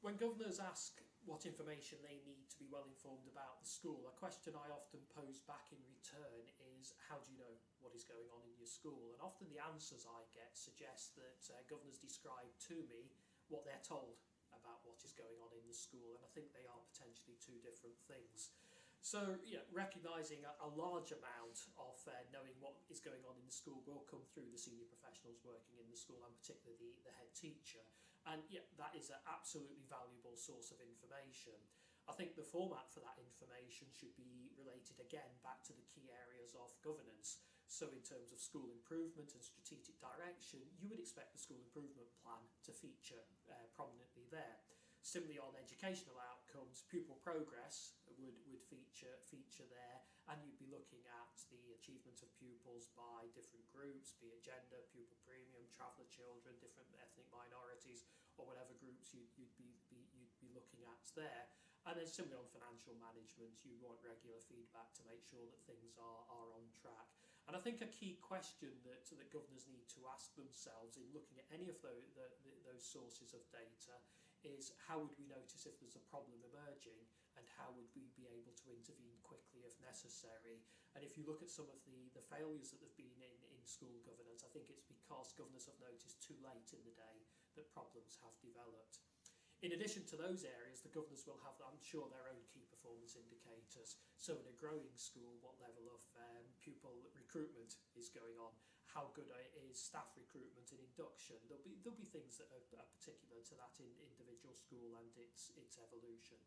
When governors ask what information they need to be well informed about the school, a question I often pose back in return is, how do you know what is going on in your school? And often the answers I get suggest that governors describe to me what they're told about what is going on in the school, and I think they are potentially two different things. So, recognising a large amount of knowing what is going on in the school will come through the senior professionals working in the school, and particularly the head teacher. And that is an absolutely valuable source of information. I think the format for that information should be related again back to the key areas of governance. So in terms of school improvement and strategic direction, you would expect the school improvement plan to feature prominently there. Similarly, on educational outcomes, pupil progress would feature there, and you'd be looking at the achievement of pupils by different groups, be it gender, pupil premium, traveller children, different ethnic minorities, or whatever groups you'd be looking at there. And then similarly on financial management, you want regular feedback to make sure that things are on track. And I think a key question that governors need to ask themselves in looking at any of those sources of data is, how would we notice if there's a problem emerging, and how would we be able to intervene quickly if necessary? And if you look at some of the failures that have been in school governance, I think it's because governors have noticed too late in the day that problems have developed. In addition to those areas, the governors will have, I'm sure, their own key performance indicators. So in a growing school, what level of pupil recruitment is going on, how good is staff recruitment and induction. There'll be things that are particular to that individual school and its evolution.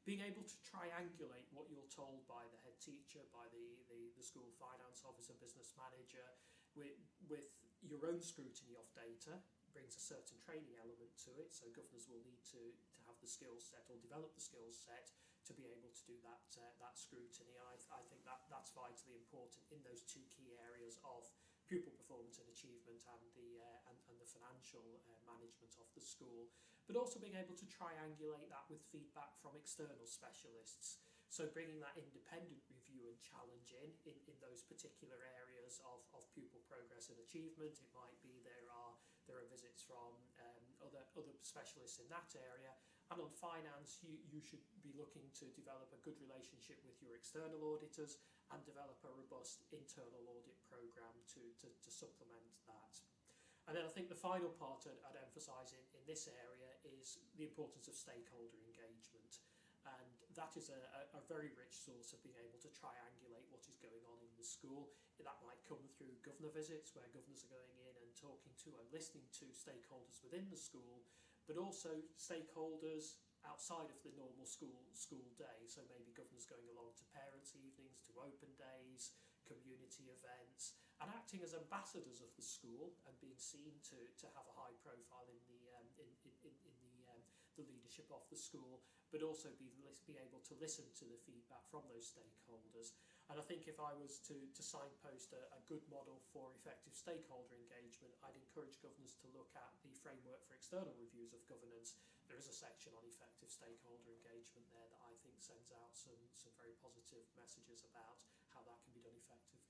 Being able to triangulate what you're told by the head teacher, by the school finance officer, business manager, with your own scrutiny of data, brings a certain training element to it, so governors will need to have the skill set or develop the skill set to be able to do that scrutiny. I think that's vitally important in those two key areas of pupil performance and achievement and the financial management of the school, but also being able to triangulate that with feedback from external specialists. So bringing that independent review and challenge in those particular areas of pupil progress and achievement. It might be there are visits from other specialists in that area. And on finance, you should be looking to develop a good relationship with your external auditors and develop a robust internal audit programme to supplement that. And then I think the final part I'd emphasise in this area is the importance of stakeholder engagement. And that is a very rich source of being able to triangulate what is going on in the school. That might come through governor visits, where governors are going in and talking to and listening to stakeholders within the school, but also stakeholders outside of the normal school day. So maybe governors going along to parents' evenings, to open days, community events, and acting as ambassadors of the school and being seen to have a high profile in the leadership of the school, but also be able to listen to the feedback from those stakeholders. And I think if I was to signpost a good model for effective stakeholder engagement, I'd encourage governors to look at the framework for external reviews of governance. There is a section on effective stakeholder engagement there that I think sends out some very positive messages about how that can be done effectively.